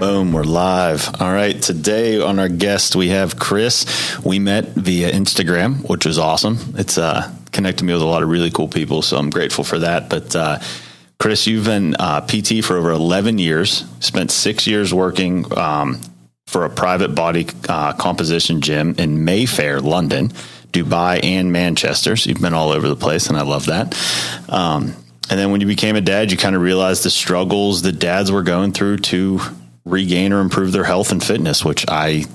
Boom, we're live. All right, today on our guest, we have Chris. We met via Instagram, which was awesome. It's connected me with a lot of really cool people, so I'm grateful for that. But Chris, you've been PT for over 11 years, spent 6 years working for a private body composition gym in Mayfair, London, Dubai, and Manchester. So you've been all over the place, and I love that. And then when you became a dad, you kind of realized the struggles that dads were going through to regain or improve their health and fitness, which I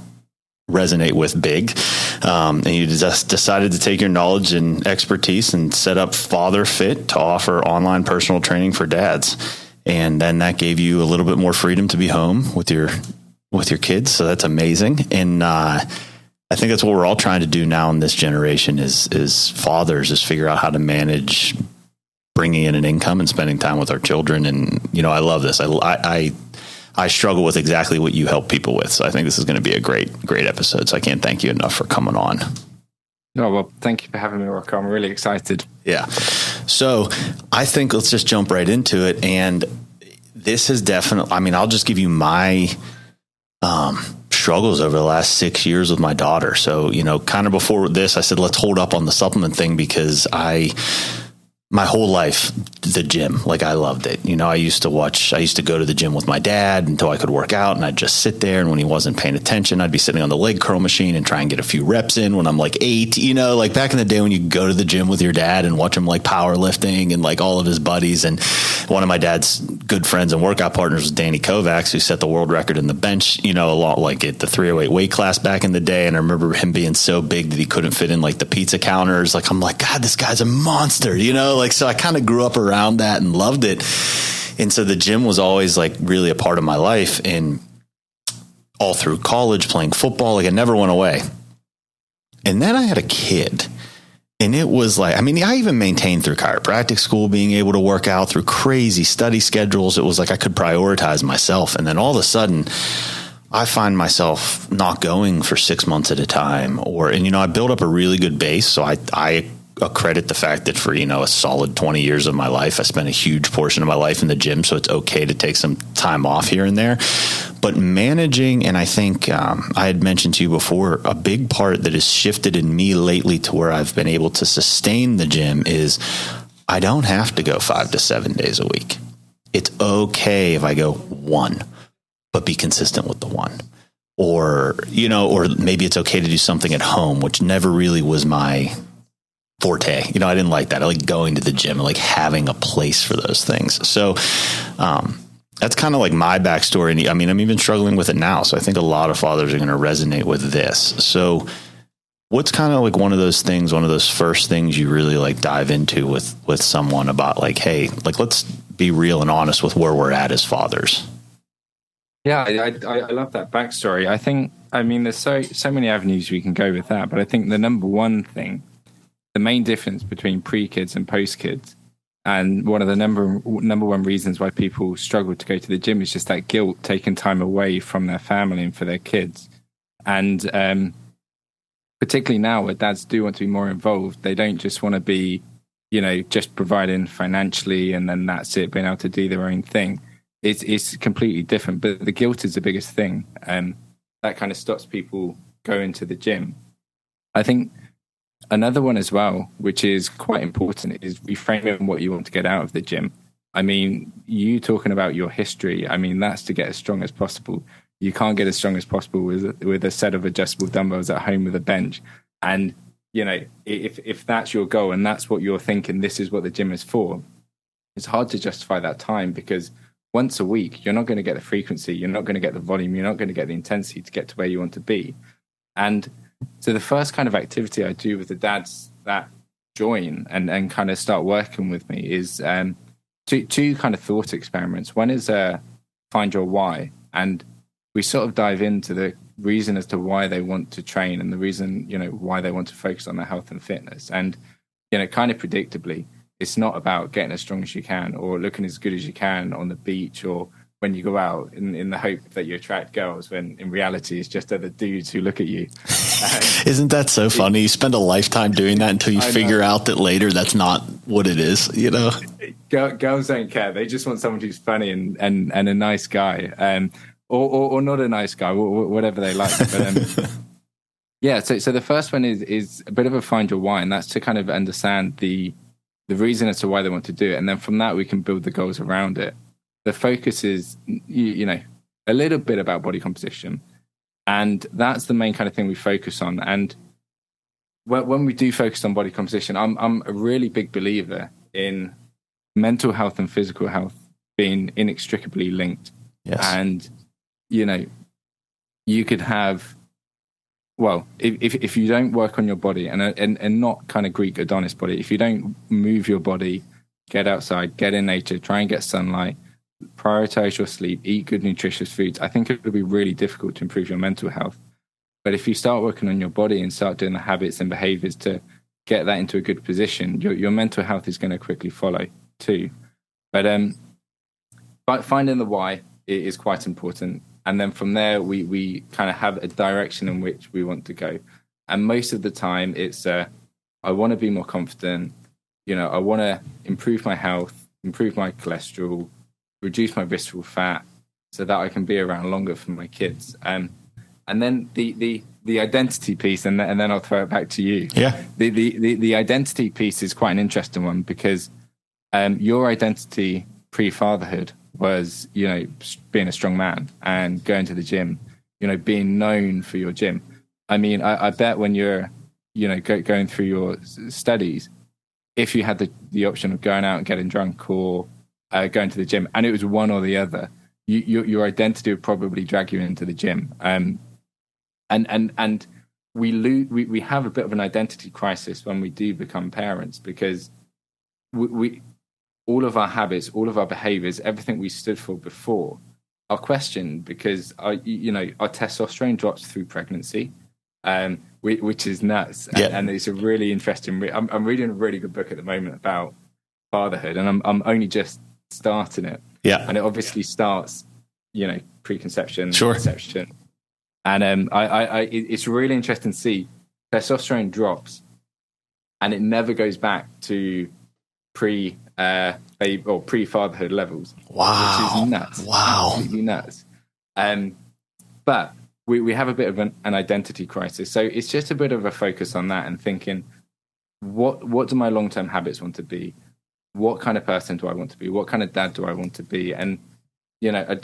resonate with big. And you just decided to take your knowledge and expertise and set up Father Fit to offer online personal training for dads. And then that gave you a little bit more freedom to be home with your kids. So that's amazing. And I think that's what we're all trying to do now in this generation is fathers, is figure out how to manage bringing in an income and spending time with our children. And, I love this. I struggle with exactly what you help people with. So I think this is going to be a great episode. So I can't thank you enough for coming on. Oh, well, thank you for having me, Rocco. I'm really excited. Yeah. So I think let's just jump right into it. And this is definitely, I'll just give you my struggles over the last 6 years with my daughter. So, kind of before this, I said, let's hold up on the supplement thing because my whole life, the gym, I loved it. I used to go to the gym with my dad until I could work out, and I'd just sit there. And when he wasn't paying attention, I'd be sitting on the leg curl machine and try and get a few reps in when I'm 8, back in the day when you go to the gym with your dad and watch him powerlifting and all of his buddies. And one of my dad's good friends and workout partners was Danny Kovacs, who set the world record in the bench, a lot at the 308 weight class back in the day. And I remember him being so big that he couldn't fit in the pizza counters. I'm God, this guy's a monster, so I kind of grew up around that and loved it. And so the gym was always really a part of my life, and all through college playing football, it never went away. And then I had a kid, and it was I even maintained through chiropractic school, being able to work out through crazy study schedules. It was I could prioritize myself. And then all of a sudden I find myself not going for 6 months at a time, and I built up a really good base. So I accredit the fact that for, a solid 20 years of my life, I spent a huge portion of my life in the gym. So it's okay to take some time off here and there, but managing, and I think I had mentioned to you before, a big part that has shifted in me lately to where I've been able to sustain the gym is I don't have to go 5 to 7 days a week. It's okay if I go one, but be consistent with the one. Or maybe it's okay to do something at home, which never really was my forte. I didn't like that. I like going to the gym and having a place for those things. So that's kind of my backstory. I'm even struggling with it now. So I think a lot of fathers are going to resonate with this. So what's kind of one of those things, one of those first things you really dive into with someone about hey, let's be real and honest with where we're at as fathers? Yeah, I love that backstory. I think, there's so many avenues we can go with that, but I think the number one thing, the main difference between pre-kids and post-kids, and one of the number one reasons why people struggle to go to the gym is just that guilt, taking time away from their family and for their kids. And particularly now where dads do want to be more involved, they don't just want to be, just providing financially and then that's it, being able to do their own thing. It's completely different, but the guilt is the biggest thing. That kind of stops people going to the gym. I think another one as well, which is quite important, is reframing what you want to get out of the gym. You talking about your history, that's to get as strong as possible. You can't get as strong as possible with a set of adjustable dumbbells at home with a bench. And, if that's your goal and that's what you're thinking, this is what the gym is for, it's hard to justify that time because once a week, you're not going to get the frequency, you're not going to get the volume, you're not going to get the intensity to get to where you want to be. And so the first kind of activity I do with the dads that join and kind of start working with me is two kind of thought experiments. One is find your why. And we sort of dive into the reason as to why they want to train and the reason, why they want to focus on their health and fitness. And, kind of predictably, it's not about getting as strong as you can or looking as good as you can on the beach or when you go out in the hope that you attract girls, when in reality it's just other dudes who look at you. Isn't that so funny? You spend a lifetime doing that until you figure out that later that's not what it is, Girls don't care. They just want someone who's funny and a nice guy. or not a nice guy, whatever they like. But yeah, so the first one is a bit of a find your why, and that's to kind of understand the reason as to why they want to do it, and then from that we can build the goals around it. The focus is you know, a little bit about body composition, and that's the main kind of thing we focus on. And when we do focus on body composition, I'm a really big believer in mental health and physical health being inextricably linked. Yes. And you know, you could have, well, if you don't work on your body and not kind of Greek Adonis body, if you don't move your body, get outside, get in nature, try and get sunlight, prioritize your sleep, eat good nutritious foods, I think it would be really difficult to improve your mental health. But if you start working on your body and start doing the habits and behaviors to get that into a good position, your mental health is going to quickly follow too. But finding the why is quite important. And then from there, we kind of have a direction in which we want to go. And most of the time, it's I want to be more confident. You know, I want to improve my health, improve my cholesterol, reduce my visceral fat, so that I can be around longer for my kids. And then the identity piece, and then I'll throw it back to you. Yeah. The identity piece is quite an interesting one, because your identity pre-fatherhood was, you know, being a strong man and going to the gym, you know, being known for your gym. I mean, I bet when you're, you know, going through your studies, if you had the option of going out and getting drunk or going to the gym, and it was one or the other, your identity would probably drag you into the gym. And we have a bit of an identity crisis when we do become parents, because we all of our habits, all of our behaviors, everything we stood for before are questioned, because our testosterone drops through pregnancy, which is nuts. Yeah. And it's a really interesting. I'm reading a really good book at the moment about fatherhood, and I'm only just starting it. Yeah, and it obviously starts, you know, preconception, sure, conception, and it's really interesting to see testosterone drops, and it never goes back to pre-fatherhood levels. Wow. Which is nuts. Wow. Absolutely nuts. But we have a bit of an identity crisis. So it's just a bit of a focus on that and thinking, what do my long-term habits want to be? What kind of person do I want to be? What kind of dad do I want to be? And, you know,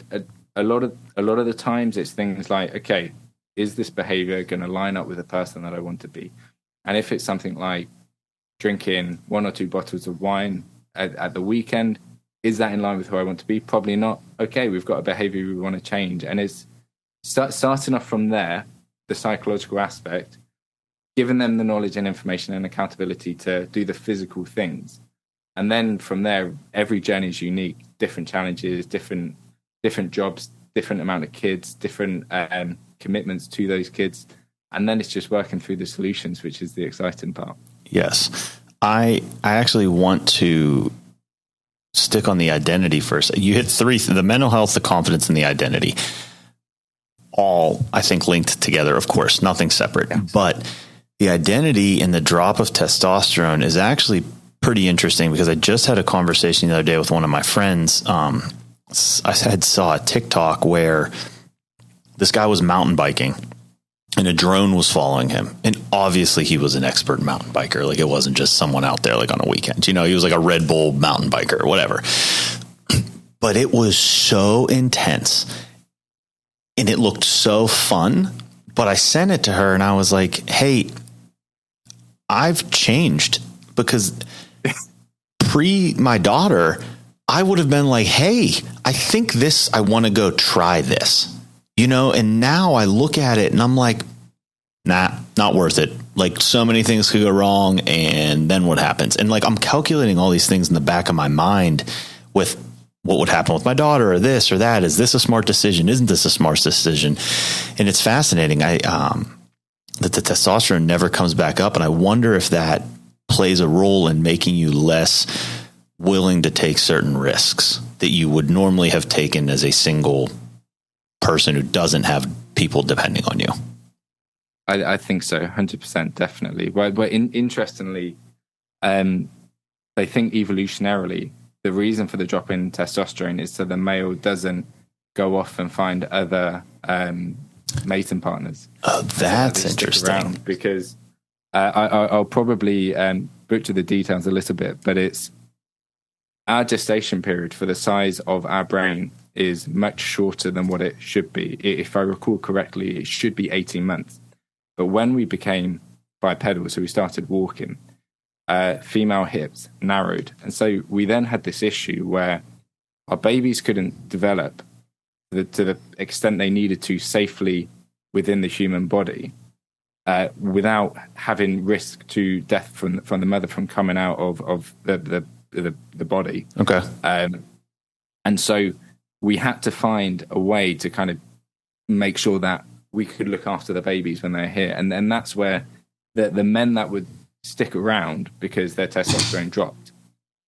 a lot of the times it's things like, okay, is this behavior going to line up with the person that I want to be? And if it's something like drinking 1 or 2 bottles of wine at the weekend, is that in line with who I want to be? Probably not. Okay, we've got a behavior we want to change. And it's starting off from there, the psychological aspect, giving them the knowledge and information and accountability to do the physical things. And then from there, every journey is unique, different challenges, different jobs, different amount of kids, different commitments to those kids. And then it's just working through the solutions, which is the exciting part. Yes. I actually want to stick on the identity first. You hit 3, the mental health, the confidence, and the identity. All, I think, linked together, of course, nothing separate. Yes. But the identity and the drop of testosterone is actually pretty interesting, because I just had a conversation the other day with one of my friends. I saw a TikTok where this guy was mountain biking and a drone was following him. And obviously he was an expert mountain biker. Like, it wasn't just someone out there like on a weekend, you know, he was like a Red Bull mountain biker or whatever. But it was so intense and it looked so fun. But I sent it to her and I was like, hey, I've changed, because pre my daughter, I would have been like, hey, I think I want to go try this, you know? And now I look at it and I'm like, nah, not worth it. Like, so many things could go wrong. And then what happens? And like, I'm calculating all these things in the back of my mind with what would happen with my daughter, or this or that. Is this a smart decision? Isn't this a smart decision? And it's fascinating. That the testosterone never comes back up. And I wonder if that plays a role in making you less willing to take certain risks that you would normally have taken as a single person who doesn't have people depending on you. I think so, 100%, definitely. But interestingly, they think evolutionarily, the reason for the drop in testosterone is so the male doesn't go off and find other mating partners. Oh, that's interesting. Because I'll probably butcher the details a little bit, but it's our gestation period for the size of our brain is much shorter than what it should be. If I recall correctly, it should be 18 months. But when we became bipedal, so we started walking, female hips narrowed. And so we then had this issue where our babies couldn't develop to the extent they needed to safely within the human body without having risk to death from the mother from coming out of the body. Okay. And so we had to find a way to kind of make sure that we could look after the babies when they're here. And then that's where the men that would stick around because their testosterone dropped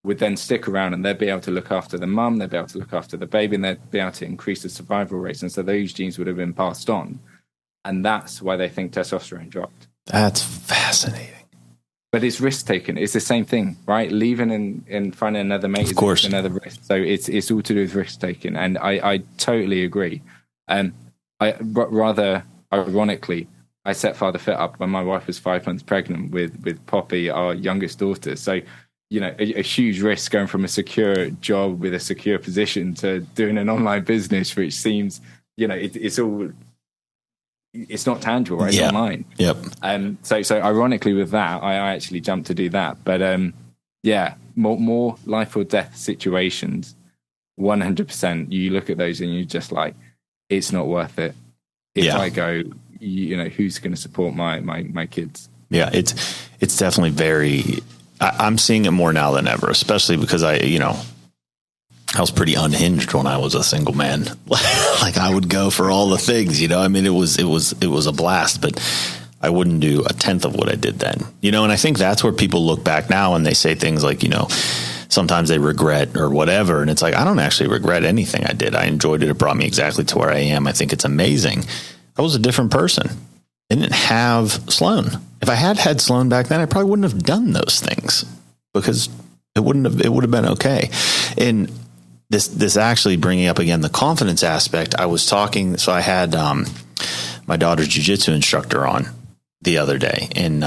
would then stick around, and they'd be able to look after the mum, they'd be able to look after the baby, and they'd be able to increase the survival rates. And so those genes would have been passed on. And that's why they think testosterone dropped. That's fascinating. But it's risk taking. It's the same thing, right? Leaving and finding another mate is another risk. So it's all to do with risk taking. And I totally agree. Rather ironically, I set Father Fit up when my wife was 5 months pregnant with Poppy, our youngest daughter. So, you know, a huge risk going from a secure job with a secure position to doing an online business, which seems, you know, it's not tangible, right? It's online. Yep. So ironically with that, I actually jumped to do that. But more life or death situations, 100%. You look at those and you're just like, it's not worth it. If I go, you know, who's going to support my kids? Yeah, it's definitely very. I'm seeing it more now than ever, especially because I was pretty unhinged when I was a single man. Like I would go for all the things, you know. I mean, it was a blast, but I wouldn't do a tenth of what I did then, you know. And I think that's where people look back now and they say things like, you know, sometimes they regret or whatever. And it's like, I don't actually regret anything I did. I enjoyed it. It brought me exactly to where I am. I think it's amazing. I was a different person. I didn't have Sloan. If I had Sloan back then, I probably wouldn't have done those things because it would have been okay. And this actually bringing up again the confidence aspect. I was talking, so I had my daughter's jiu-jitsu instructor on the other day, and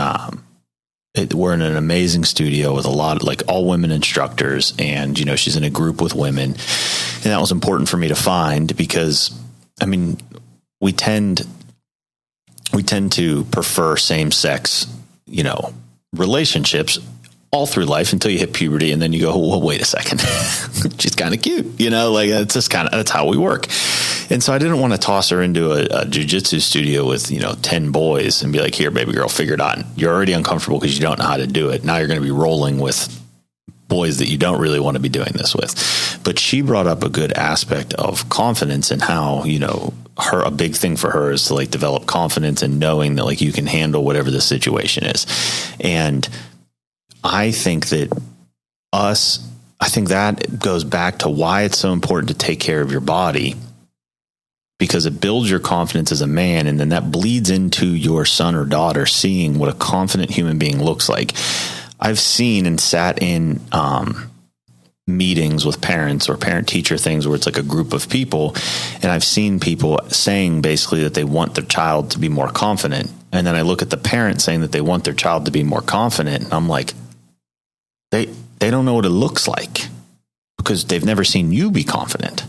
we're in an amazing studio with a lot of like all women instructors, and you know she's in a group with women, and that was important for me to find because I mean we tend to prefer same-sex, you know, relationships all through life until you hit puberty, and then you go, well, wait a second, she's kind of cute, you know, like that's how we work. And so I didn't want to toss her into a jiu-jitsu studio with, you know, 10 boys and be like, here, baby girl, figure it out. You're already uncomfortable because you don't know how to do it. Now you're going to be rolling with boys that you don't really want to be doing this with. But she brought up a good aspect of confidence and how, you know, a big thing for her is to like develop confidence and knowing that like you can handle whatever the situation is. And I think that goes back to why it's so important to take care of your body, because it builds your confidence as a man. And then that bleeds into your son or daughter seeing what a confident human being looks like. I've seen and sat in meetings with parents or parent-teacher things where it's like a group of people, and I've seen people saying basically that they want their child to be more confident. And then I look at the parent saying that they want their child to be more confident, and I'm like, they don't know what it looks like because they've never seen you be confident.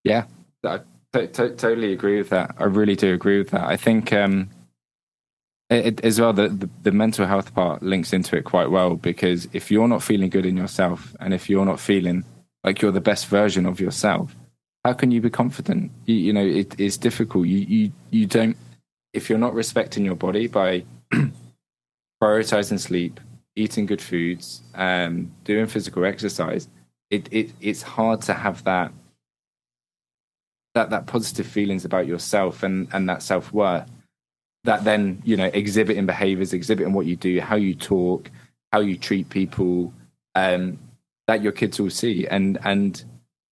Yeah, I totally agree with that. I really do agree with that. I think as well, the mental health part links into it quite well, because if you're not feeling good in yourself and if you're not feeling like you're the best version of yourself, how can you be confident? You know, it's difficult. You don't, if you're not respecting your body by prioritizing sleep, eating good foods, doing physical exercise, it's hard to have that positive feelings about yourself and that self-worth that then, you know, exhibit in behaviors, exhibit in what you do, how you talk, how you treat people, that your kids will see. And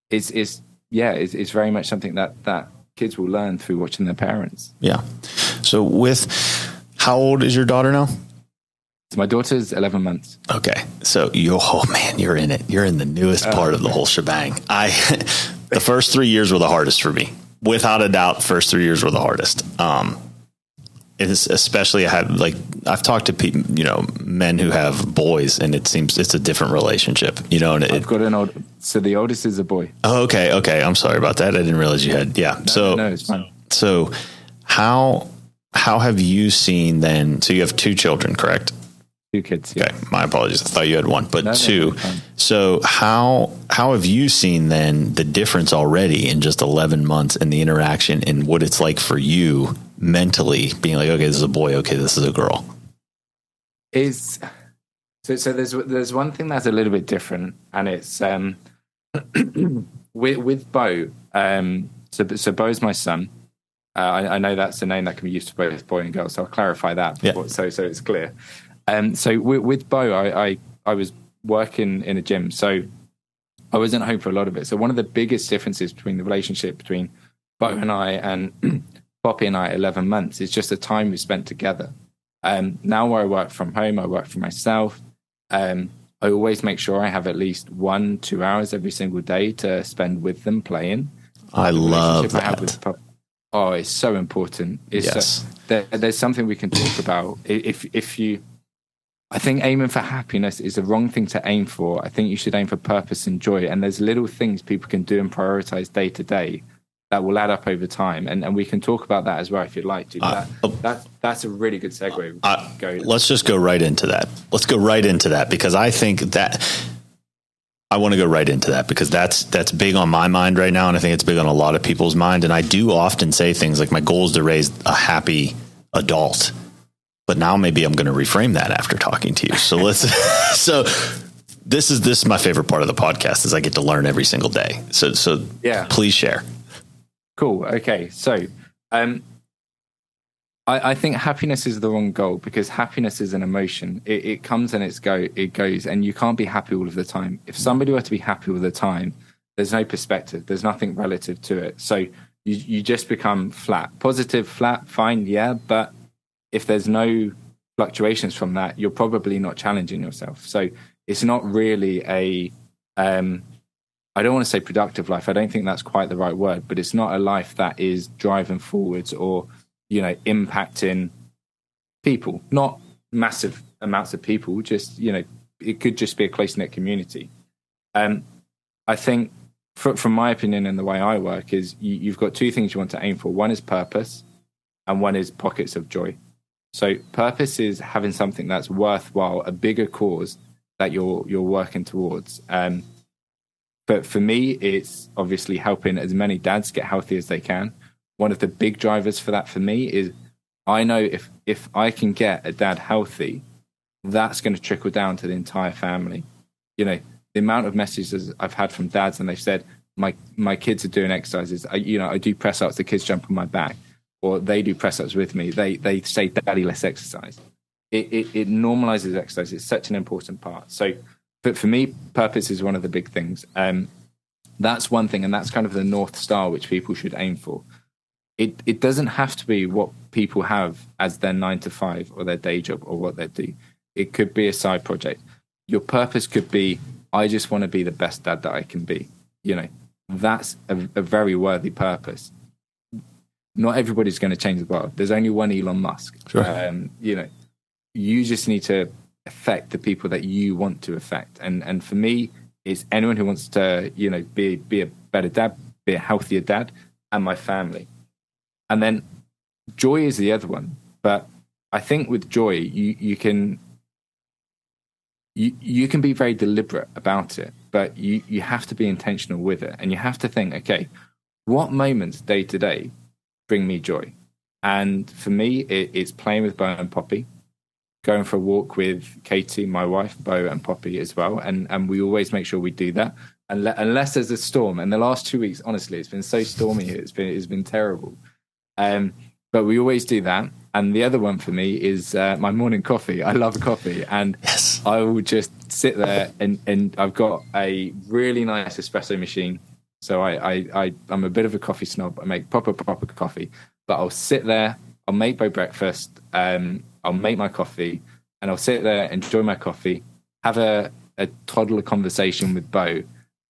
it's very much something that kids will learn through watching their parents. Yeah. So how old is your daughter now? So my daughter's 11 months. Okay. So you're in it. You're in the newest part of the whole shebang. The first 3 years were the hardest for me. Without a doubt, first 3 years were the hardest. It's especially I've talked to people, men who have boys, and it seems it's a different relationship, and I've got so the oldest is a boy. Oh, okay. I'm sorry about that. I didn't realize you had, yeah. No, it's fine. So how have you seen then, so you have 2 children, correct? 2 kids. Yeah. Okay. My apologies. I thought you had 1, but No, 2. So how have you seen then the difference already in just 11 months in the interaction and what it's like for you mentally being like, okay, this is a boy. Okay, this is a girl. So there's one thing that's a little bit different, and it's with Bo. So Bo's my son. I know that's a name that can be used for both boy and girl, so I'll clarify that so it's clear. So with Bo, I was working in a gym, so I wasn't home for a lot of it. So one of the biggest differences between the relationship between Bo and I and Poppy and I at 11 months is just the time we spent together. Now where I work from home, I work for myself. I always make sure I have at least 1-2 hours every single day to spend with them playing. I love that. Oh, it's so important. Yes. There's something we can talk about. I think aiming for happiness is the wrong thing to aim for. I think you should aim for purpose and joy. And there's little things people can do and prioritize day to day that will add up over time. And we can talk about that as well if you'd like to. That's a really good segue. Let's just go right into that. Let's go right into that, because I think that I want to go right into that because that's big on my mind right now. And I think it's big on a lot of people's mind. And I do often say things like my goal is to raise a happy adult. But now maybe I'm going to reframe that after talking to you. So this is my favorite part of the podcast is I get to learn every single day. So yeah, please share. Cool. Okay. So, I think happiness is the wrong goal because happiness is an emotion. It comes and it goes, and you can't be happy all of the time. If somebody were to be happy all the time, there's no perspective. There's nothing relative to it. So you just become flat. Positive, flat, fine. Yeah. But if there's no fluctuations from that, you're probably not challenging yourself. So it's not really I don't want to say productive life. I don't think that's quite the right word, but it's not a life that is driving forwards or, impacting people, not massive amounts of people, just, it could just be a close-knit community. I think from my opinion and the way I work is you've got 2 things you want to aim for. One is purpose and one is pockets of joy. So purpose is having something that's worthwhile, a bigger cause that you're working towards. But for me, it's obviously helping as many dads get healthy as they can. One of the big drivers for that for me is I know if I can get a dad healthy, that's going to trickle down to the entire family. The amount of messages I've had from dads, and they've said, my kids are doing exercises. I do press ups, the kids jump on my back, or they do press ups with me. They say, Daddy, let's exercise. It normalizes exercise. It's such an important part. So, but for me, purpose is one of the big things. That's one thing, and that's kind of the North Star which people should aim for. It doesn't have to be what people have as their 9 to 5 or their day job or what they do. It could be a side project. Your purpose could be, I just want to be the best dad that I can be. That's a very worthy purpose. Not everybody's going to change the world. There's only one Elon Musk. Sure. You just need to affect the people that you want to affect. And for me, it's anyone who wants to, be a better dad, be a healthier dad, and my family. And then joy is the other one. But I think with joy, you can be very deliberate about it, but you have to be intentional with it. And you have to think, okay, what moments day to day bring me joy? And for me, it's playing with Bo and Poppy, going for a walk with Katie, my wife, Bo and Poppy as well. And we always make sure we do that. Unless there's a storm. And the last 2 weeks, honestly, it's been so stormy here. It's been terrible. But we always do that. And the other one for me is my morning coffee. I love coffee. And yes. I will just sit there and I've got a really nice espresso machine. So I'm a bit of a coffee snob. I make proper coffee. But I'll sit there, I'll make Bo breakfast, I'll make my coffee, and I'll sit there, enjoy my coffee, have a toddler conversation with Bo.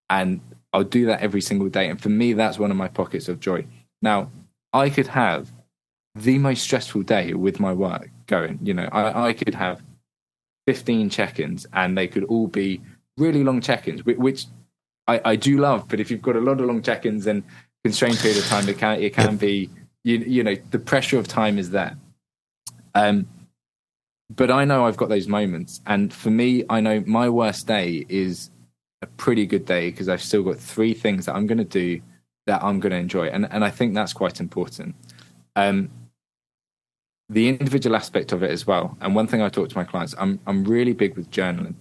And I'll do that every single day. And for me, that's one of my pockets of joy. Now, I could have the most stressful day with my work going. I could have 15 check-ins and they could all be really long check-ins, which I do love. But if you've got a lot of long check-ins and constrained period of time, it can be, the pressure of time is there. But I know I've got those moments. And for me, I know my worst day is a pretty good day because I've still got 3 things that I'm going to do that I'm going to enjoy. And I think that's quite important. The individual aspect of it as well. And one thing I talk to my clients, I'm really big with journaling.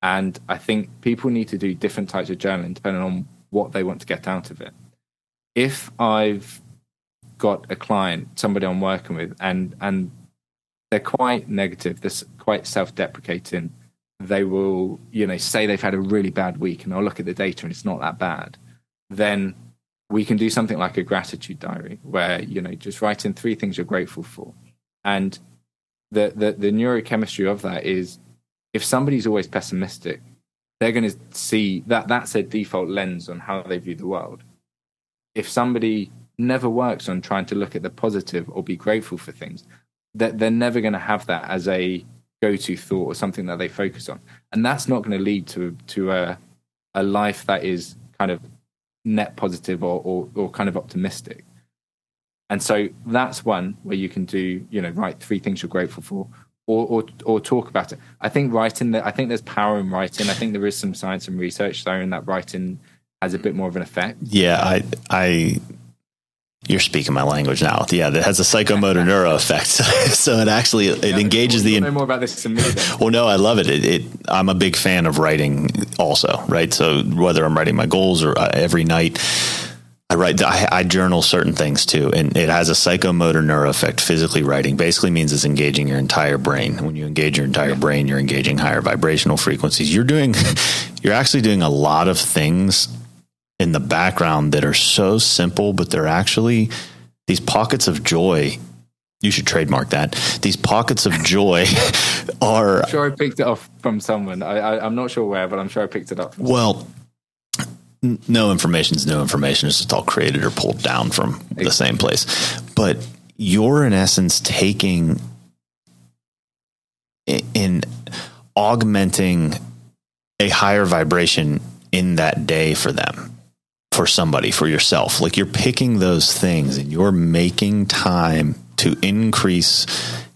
And I think people need to do different types of journaling depending on what they want to get out of it. If I've got a client, somebody I'm working with, and they're quite negative, they're quite self-deprecating, they will, say they've had a really bad week, and I'll look at the data and it's not that bad, then we can do something like a gratitude diary where, just write in 3 things you're grateful for. And the neurochemistry of that is, if somebody's always pessimistic, they're going to see that's their default lens on how they view the world. If somebody never works on trying to look at the positive or be grateful for things, that they're never going to have that as a go-to thought or something that they focus on. And that's not going to lead to a life that is kind of net positive or kind of optimistic. And so that's one where you can do, write 3 things you're grateful for, or talk about it. I think there's power in writing. I think there is some science and research there, and that writing has a bit more of an effect. Yeah, you're speaking my language now. Yeah, that has a psychomotor neuro effect. So it engages the. You know more about this than me. Well, no, I love it. I'm a big fan of writing, also. Right. So whether I'm writing my goals or every night, I write. I journal certain things too, and it has a psychomotor neuro effect. Physically writing basically means it's engaging your entire brain. When you engage your entire brain, you're engaging higher vibrational frequencies. You're actually doing a lot of things in the background that are so simple, but they're actually these pockets of joy. You should trademark that. These pockets of joy are. I'm sure I picked it up from someone. I'm not sure where, but I'm sure I picked it up. No information is no information. It's just all created or pulled down from the same place. But you're in essence taking in augmenting a higher vibration in that day for them. For somebody, for yourself. Like, you're picking those things and you're making time to increase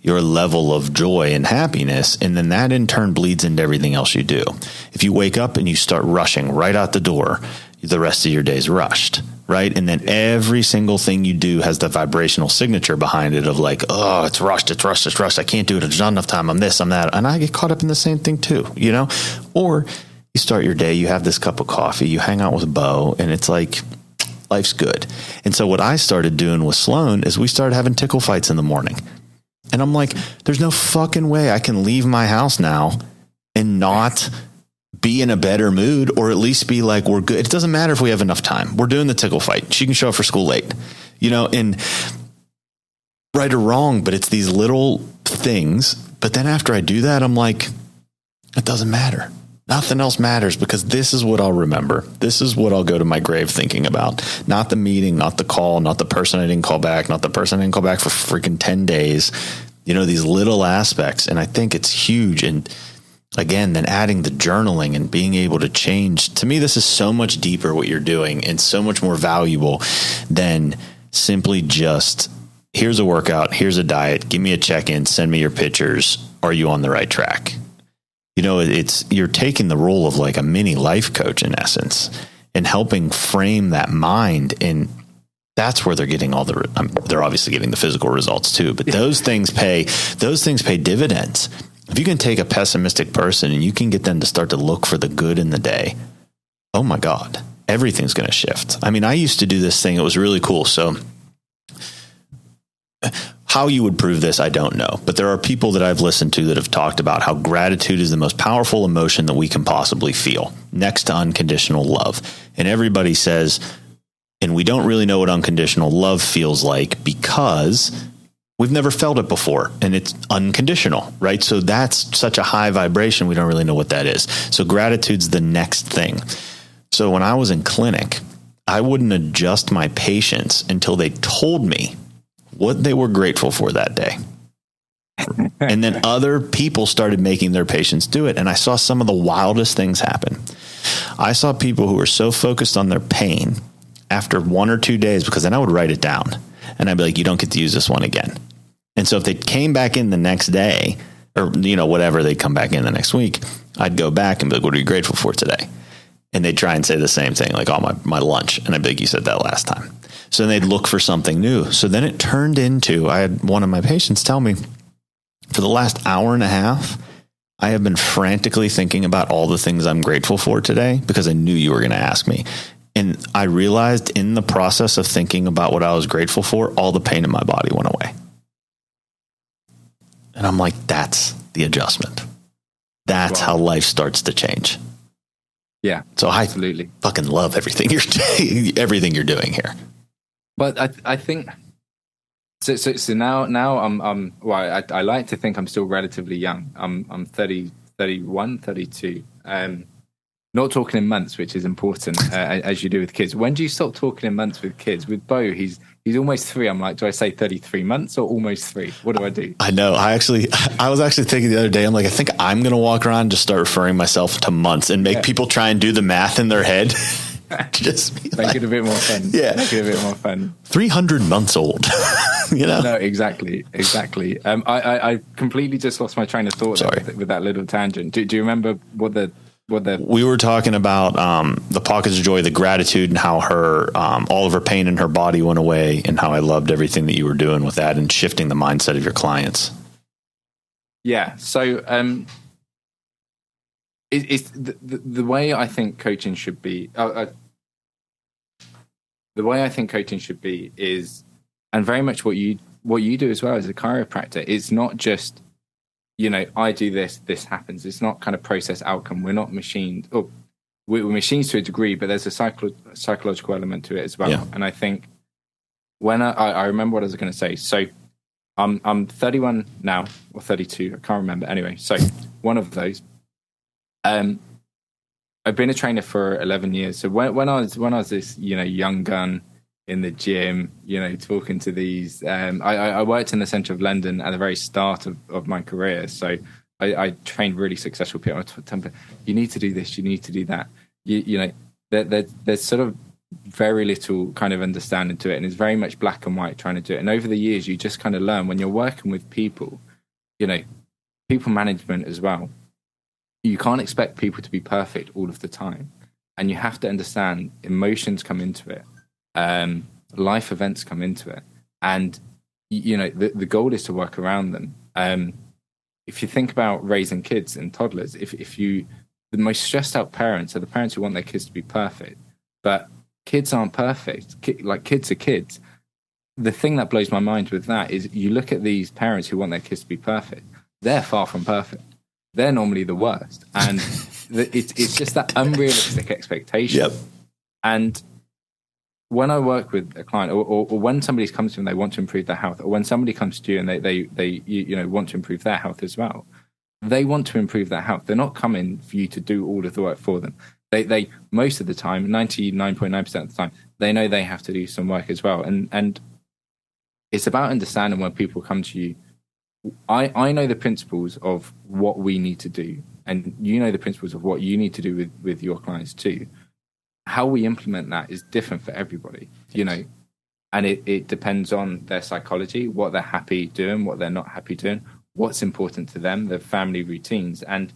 your level of joy and happiness. And then that in turn bleeds into everything else you do. If you wake up and you start rushing right out the door, the rest of your day's rushed, right? And then every single thing you do has the vibrational signature behind it of like, oh, it's rushed. I can't do it. There's not enough time. I'm this, I'm that. And I get caught up in the same thing too, or you start your day, you have this cup of coffee, you hang out with Bo, and it's like, life's good. And so what I started doing with Sloan is we started having tickle fights in the morning. And I'm like, there's no fucking way I can leave my house now and not be in a better mood, or at least be like, we're good. It doesn't matter if we have enough time. We're doing the tickle fight. She can show up for school late, and right or wrong, but it's these little things. But then after I do that, I'm like, it doesn't matter. Nothing else matters, because this is what I'll remember. This is what I'll go to my grave thinking about. Not the meeting, not the call, not the person I didn't call back, not the person I didn't call back for freaking 10 days. These little aspects. And I think it's huge. And again, then adding the journaling and being able to change. To me, this is so much deeper what you're doing, and so much more valuable than simply just, here's a workout, here's a diet, give me a check-in, send me your pictures. Are you on the right track? You're taking the role of like a mini life coach in essence, and helping frame that mind. And that's where they're getting they're obviously getting the physical results too, but those things pay dividends. If you can take a pessimistic person and you can get them to start to look for the good in the day, oh my God, everything's going to shift. I mean, I used to do this thing. It was really cool. So how you would prove this, I don't know. But there are people that I've listened to that have talked about how gratitude is the most powerful emotion that we can possibly feel, next to unconditional love. And everybody says, and we don't really know what unconditional love feels like because we've never felt it before, and it's unconditional, right? So that's such a high vibration, we don't really know what that is. So gratitude's the next thing. So when I was in clinic, I wouldn't adjust my patients until they told me what they were grateful for that day. And then other people started making their patients do it. And I saw some of the wildest things happen. I saw people who were so focused on their pain after 1 or 2 days, because then I would write it down and I'd be like, you don't get to use this one again. And so if they came back in the next day, or, whatever, they'd come back in the next week, I'd go back and be like, what are you grateful for today? And they'd try and say the same thing, like, oh, my lunch. And I'd be like, you said that last time. So then they'd look for something new. So then it turned into, I had one of my patients tell me, for the last hour and a half, I have been frantically thinking about all the things I'm grateful for today because I knew you were going to ask me. And I realized in the process of thinking about what I was grateful for, all the pain in my body went away. And I'm like, that's the adjustment. That's how life starts to change. Yeah. So absolutely. I fucking love everything you're doing here. But I think so now I'm well, I like to think I'm still relatively young. I'm 30, 31, 32. Not talking in months, which is important, as you do with kids. When do you stop talking in months with kids? With Bo, he's almost 3. I'm like, do I say 33 months or almost 3? What do I do? I know. I was actually thinking the other day, I'm like, I think I'm going to walk around and just start referring myself to months and make people try and do the math in their head. Just make it a bit more fun. Yeah. Make it a bit more fun. 300 months old. No, exactly. I completely just lost my train of thought there with that little tangent. Do you remember what the we were talking about the pockets of joy, the gratitude, and how her all of her pain in her body went away, and how I loved everything that you were doing with that and shifting the mindset of your clients. Yeah. So it's the way I think coaching should be. The way I think coaching should be is, and very much what you do as well as a chiropractor. It's not just, I do this, this happens. It's not kind of process outcome. We're not machined. Oh, we're machines to a degree, but there's a psychological element to it as well. Yeah. And I think when I remember what I was going to say. So I'm 31 now, or 32. I can't remember. Anyway, so one of those. I've been a trainer for 11 years. So when I was this, young gun in the gym, talking to these, I worked in the centre of London at the very start of my career. So I trained really successful people. I told them, you need to do this, you need to do that. There's sort of very little kind of understanding to it. And it's very much black and white trying to do it. And over the years, you just kind of learn when you're working with people, people management as well. You can't expect people to be perfect all of the time. And you have to understand emotions come into it. Life events come into it. And, the goal is to work around them. If you think about raising kids and toddlers, the most stressed out parents are the parents who want their kids to be perfect. But kids aren't perfect. Kids are kids. The thing that blows my mind with that is you look at these parents who want their kids to be perfect. They're far from perfect. They're normally the worst. And it's just that unrealistic expectation. Yep. And when I work with a client or when somebody comes to me and they want to improve their health, or when somebody comes to you and they want to improve their health as well, they want to improve their health. They're not coming for you to do all of the work for them. They most of the time, 99.9% of the time, they know they have to do some work as well. And it's about understanding when people come to you. I know the principles of what we need to do, and you know the principles of what you need to do with your clients too. How we implement that is different for everybody, and it depends on their psychology, what they're happy doing, what they're not happy doing, what's important to them, their family routines. And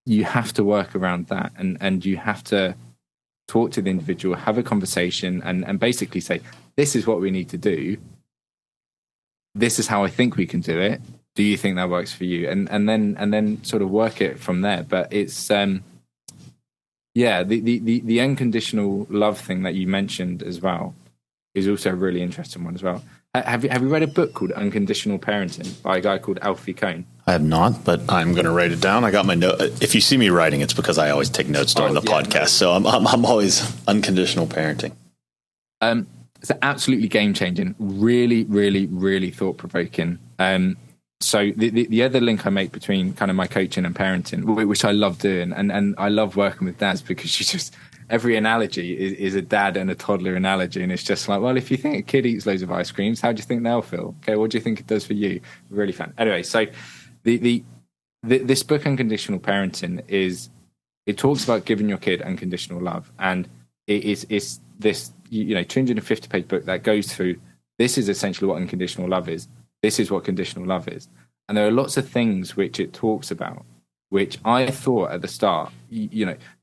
you have to work around that, and you have to talk to the individual, have a conversation, and basically say, this is what we need to do. This is how I think we can do it. Do you think that works for you? And then sort of work it from there. But it's the unconditional love thing that you mentioned as well is also a really interesting one as well. Have you read a book called Unconditional Parenting by a guy called Alfie Kohn? I have not, but I'm going to write it down. I got my note. If you see me writing, it's because I always take notes during the podcast. No. So I'm always unconditional parenting. It's absolutely game changing. Really, really, really thought provoking. So the other link I make between kind of my coaching and parenting, which I love doing, and I love working with dads, because you just, every analogy is a dad and a toddler analogy. And it's just like, well, if you think a kid eats loads of ice creams, how do you think they'll feel? Okay, what do you think it does for you? Really fun. Anyway, so this book, Unconditional Parenting, it talks about giving your kid unconditional love. And it's this, 250-page book that goes through, this is essentially what unconditional love is. This is what conditional love is. And there are lots of things which it talks about, which I thought at the start,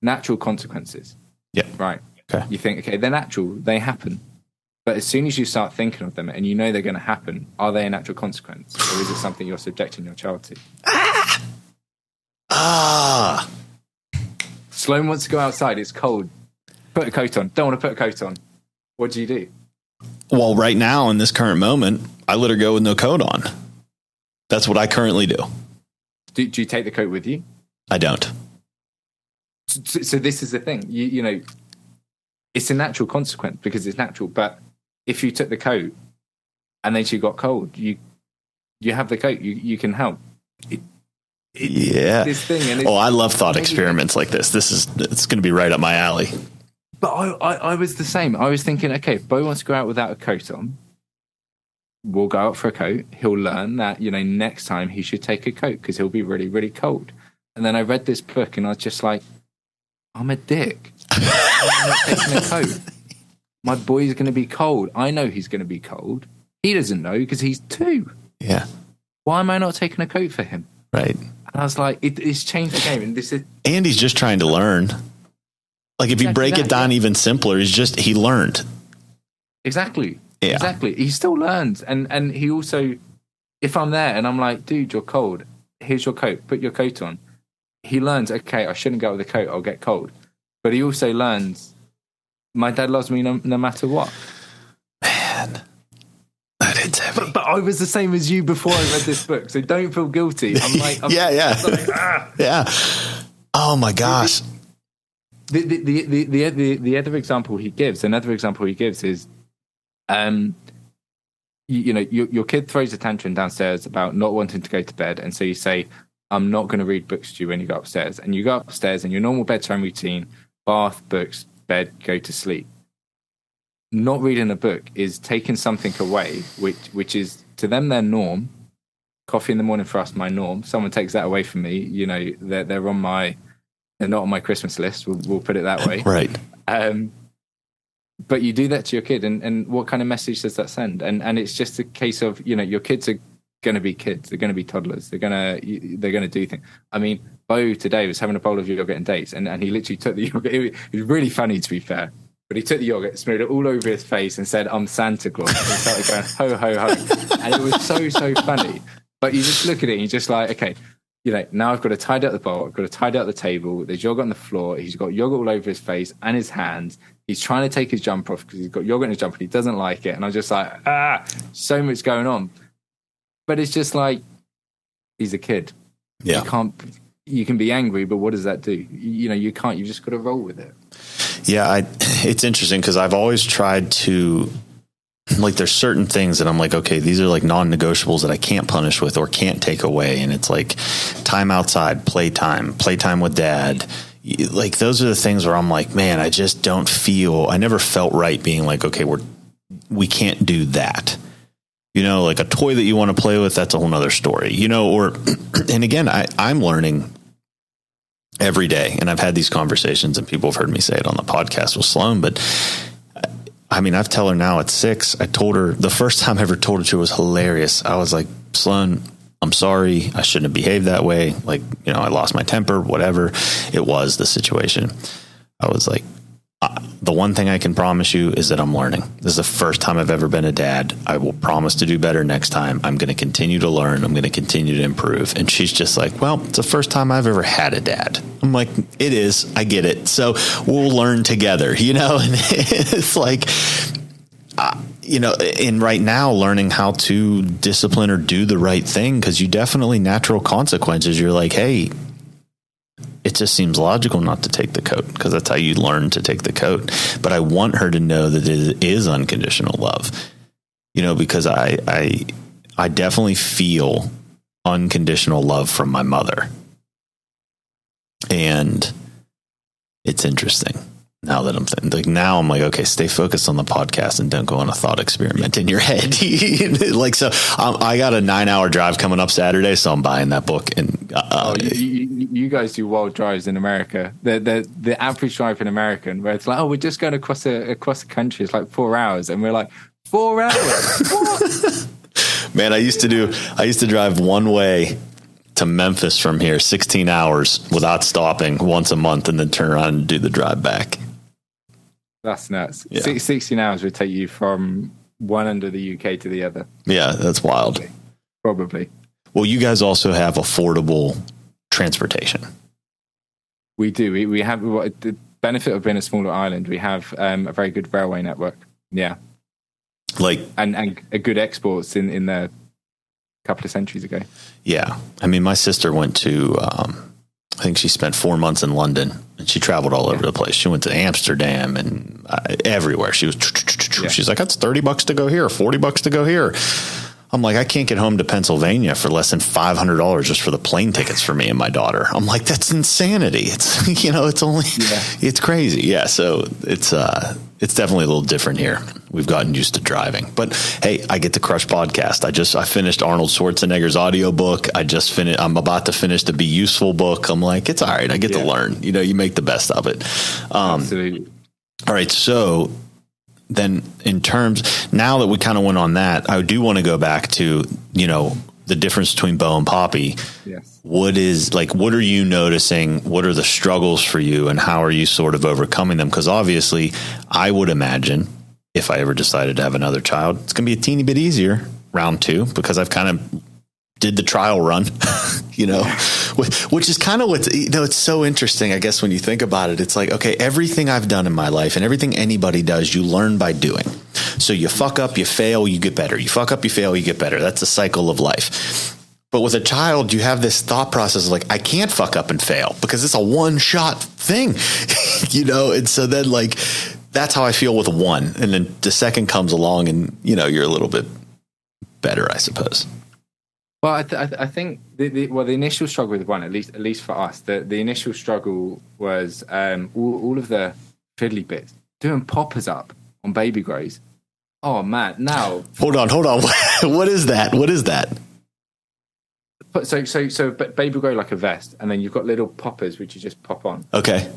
natural consequences. Yeah. Right. Okay. You think, okay, they're natural, they happen. But as soon as you start thinking of them and you know they're going to happen, are they a natural consequence? Or is it something you're subjecting your child to? Sloan wants to go outside. It's cold. Put a coat on. Don't want to put a coat on. What do you do? Well, right now in this current moment, I let her go with no coat on. That's what I currently do. Do you take the coat with you? I don't. So this is the thing. It's a natural consequence because it's natural. But if you took the coat and then she got cold, you have the coat. You can help. Yeah. This thing. And I love thought experiments like this. It's going to be right up my alley. But I was the same. I was thinking, okay, if Bo wants to go out without a coat on, we'll go out for a coat. He'll learn that, next time he should take a coat because he'll be really, really cold. And then I read this book and I was just like, I'm a dick. I'm not taking a coat. My boy's going to be cold. I know he's going to be cold. He doesn't know because he's 2. Yeah. Why am I not taking a coat for him? Right. And I was like, it's changed the game. And he's just trying to learn. Like if you break it down even simpler, he learned. Exactly. Yeah. Exactly. He still learns. And he also, if I'm there and I'm like, dude, you're cold. Here's your coat. Put your coat on. He learns, okay, I shouldn't go with a coat. I'll get cold. But he also learns, my dad loves me no matter what. Man, that is heavy. But I was the same as you before I read this book. So don't feel guilty. I'm like, Yeah. Oh my gosh. The other example he gives, is, your kid throws a tantrum downstairs about not wanting to go to bed, and so you say, I'm not going to read books to you when you go upstairs. And you go upstairs and your normal bedtime routine, bath, books, bed, go to sleep. Not reading a book is taking something away, which is to them their norm. Coffee in the morning for us, my norm. Someone takes that away from me, they're not on my Christmas list. We'll put it that way. Right. But you do that to your kid, and what kind of message does that send? And it's just a case of, your kids are going to be kids. They're going to be toddlers. They're going to do things. I mean, Bo today was having a bowl of yogurt and dates, and he literally took the yogurt. It was really funny, to be fair. But he took the yogurt, smeared it all over his face, and said, "I'm Santa Claus." And started going, "Ho, ho, ho." And it was so funny. But you just look at it and you're just like, okay, now I've got to tidy up the bowl. I've got to tidy up the table. There's yogurt on the floor. He's got yogurt all over his face and his hands. He's trying to take his jumper off because he's got yogurt in his jumper and he doesn't like it. And I'm just like, so much going on. But it's just like, he's a kid. Yeah. You can be angry, but what does that do? You can't. You've just got to roll with it. Yeah, it's interesting because I've always tried to, like, there's certain things that I'm like, okay, these are like non-negotiables that I can't punish with or can't take away. And it's like time outside, playtime with dad. Like, those are the things where I'm like, man, I just don't feel, I never felt right being like, okay, we can't do that. Like a toy that you want to play with, that's a whole nother story, and again, I'm learning every day. And I've had these conversations and people have heard me say it on the podcast with Sloan, but I mean, I've told her now at 6, I told her the first time I ever told her, she was hilarious. I was like, Sloan, I'm sorry. I shouldn't have behaved that way. Like, I lost my temper, whatever it was, the situation. I was like, the one thing I can promise you is that I'm learning. This is the first time I've ever been a dad. I will promise to do better next time. I'm going to continue to learn. I'm going to continue to improve. And she's just like, well, it's the first time I've ever had a dad. I'm like, it is. I get it. So we'll learn together, and it's like, and right now learning how to discipline or do the right thing, because you definitely natural consequences. You're like, hey, it just seems logical not to take the coat because that's how you learn to take the coat. But I want her to know that it is unconditional love, because I definitely feel unconditional love from my mother. And it's interesting now that I'm like, okay, stay focused on the podcast and don't go on a thought experiment in your head. I got a 9-hour drive coming up Saturday, so I'm buying that book. And you guys do wild drives in America. The average drive in American, where it's like, oh, we're just going across the country. It's like 4 hours, and we're like, 4 hours. What? Man, I used to drive one way to Memphis from here, 16 hours without stopping once a month, and then turn around and do the drive back. That's nuts. Yeah. 16 hours would take you from one end of the UK to the other. Yeah, that's wild. Probably. Well, you guys also have affordable transportation. We do. We have the benefit of being a smaller island. We have a very good railway network. Yeah. And a good exports in there a couple of centuries ago. Yeah. I mean, my sister went to, I think she spent 4 months in London, and she traveled all over the place. She went to Amsterdam and everywhere. She's like, that's $30 to go here, $40 to go here. I'm like, I can't get home to Pennsylvania for less than $500 just for the plane tickets for me and my daughter. I'm like, that's insanity. It's, it's crazy. Yeah. So it's definitely a little different here. We've gotten used to driving, but hey, I get to crush podcast. I finished Arnold Schwarzenegger's audiobook. I'm about to finish the Be Useful book. I'm like, it's all right. I get to learn, you make the best of it. Absolutely. All right. So then in terms, now that we kind of went on that, I do want to go back to, the difference between Bo and Poppy. Yes. What are you noticing? What are the struggles for you, and how are you sort of overcoming them? Because obviously I would imagine if I ever decided to have another child, it's going to be a teeny bit easier round 2, because I've kind of did the trial run, which is kind of what's, it's so interesting. I guess when you think about it, it's like, okay, everything I've done in my life and everything anybody does, you learn by doing. So you fuck up, you fail, you get better. You fuck up, you fail, you get better. That's the cycle of life. But with a child, you have this thought process of like, I can't fuck up and fail because it's a one-shot thing, And so then that's how I feel with one. And then the second comes along and, you're a little bit better, I suppose. Well, I think the initial struggle with one, at least for us, the initial struggle was all of the fiddly bits, doing poppers up on baby grows. Oh man! Now hold on. What is that? So baby grow like a vest, and then you've got little poppers which you just pop on. Okay.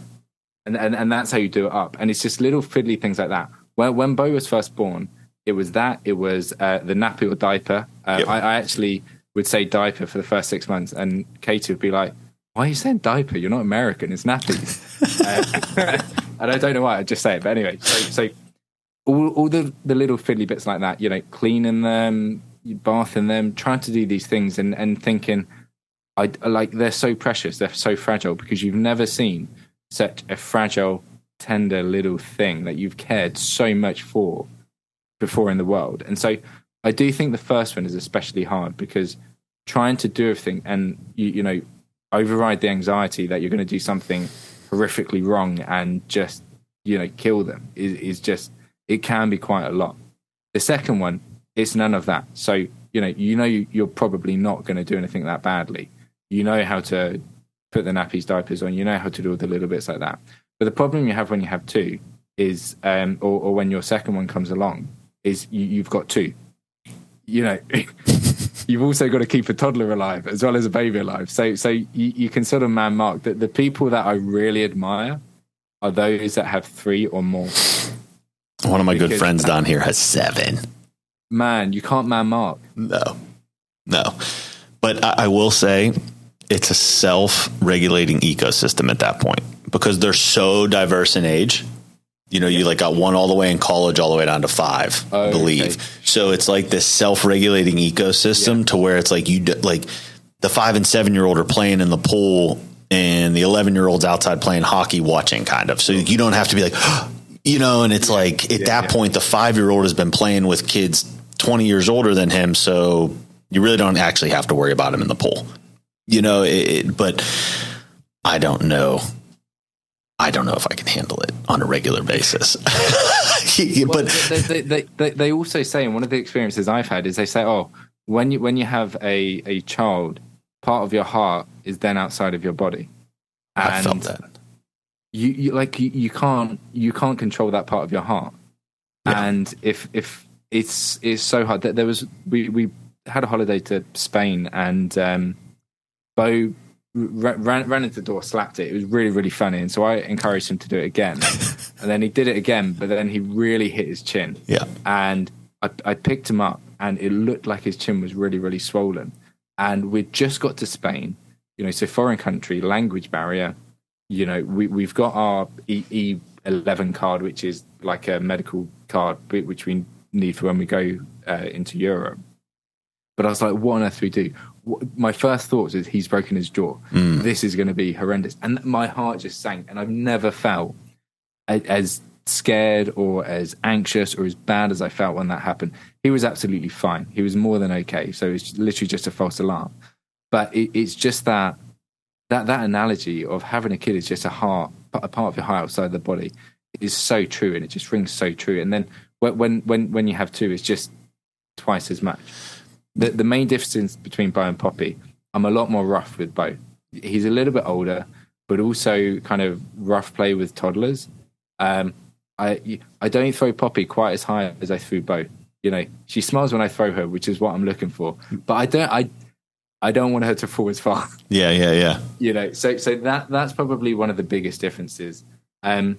And that's how you do it up, and it's just little fiddly things like that. When Bo was first born, it was the nappy or diaper. Yep. I actually would say diaper for the first 6 months, and Katie would be like, why are you saying diaper? You're not American, it's nappies. And I don't know why, I just say it. But anyway, so all the little fiddly bits like that, cleaning them, bathing them, trying to do these things and thinking, they're so precious, they're so fragile, because you've never seen such a fragile, tender little thing that you've cared so much for before in the world. And so I do think the first one is especially hard, because trying to do everything and you override the anxiety that you're going to do something horrifically wrong and just kill them is just, it can be quite a lot. The second one, it's none of that. So you're probably not going to do anything that badly. You know how to put the nappies, diapers on. You know how to do all the little bits like that. But the problem you have when you have two is, or when your second one comes along, is you've got two. You've also got to keep a toddler alive as well as a baby alive. So you can sort of man mark that the people that I really admire are those that have 3 or more. One of my good friends down here has 7. Man, you can't man mark. No. But I will say it's a self-regulating ecosystem at that point, because they're so diverse in age. You got one all the way in college, all the way down to 5, I believe. Okay. So it's like this self-regulating ecosystem to where it's like the 5 and 7-year-old are playing in the pool and the 11-year-old's outside playing hockey, watching kind of. So you don't have to be like, and it's like at that point, the 5-year-old has been playing with kids 20 years older than him. So you really don't actually have to worry about him in the pool, but I don't know. I don't know if I can handle it on a regular basis. But they also say, and one of the experiences I've had is they say, oh, when you have a child, part of your heart is then outside of your body. And I felt that. You can't control that part of your heart. Yeah. And if it's so hard that we had a holiday to Spain, and Bo ran into the door, slapped it. It was really, really funny. And so I encouraged him to do it again. And then he did it again, but then he really hit his chin. Yeah. And I picked him up, and it looked like his chin was really, really swollen. And we'd just got to Spain, so foreign country, language barrier. We've got our E11 card, which is like a medical card, which we need for when we go into Europe. But I was like, what on earth do we do? My first thoughts is he's broken his jaw. This is going to be horrendous. And my heart just sank. And I've never felt as scared or as anxious or as bad as I felt when that happened. He was absolutely fine. He was more than okay. So it's literally just a false alarm. But it's just that analogy of having a kid is just a part of your heart outside the body is so true, and it just rings so true. And then when you have two, it's just twice as much. The main difference between Bo and Poppy, I'm a lot more rough with Bo. He's a little bit older, but also kind of rough play with toddlers. I don't throw Poppy quite as high as I threw Bo. She smiles when I throw her, which is what I'm looking for. But I don't want her to fall as far. Yeah. So that's probably one of the biggest differences. The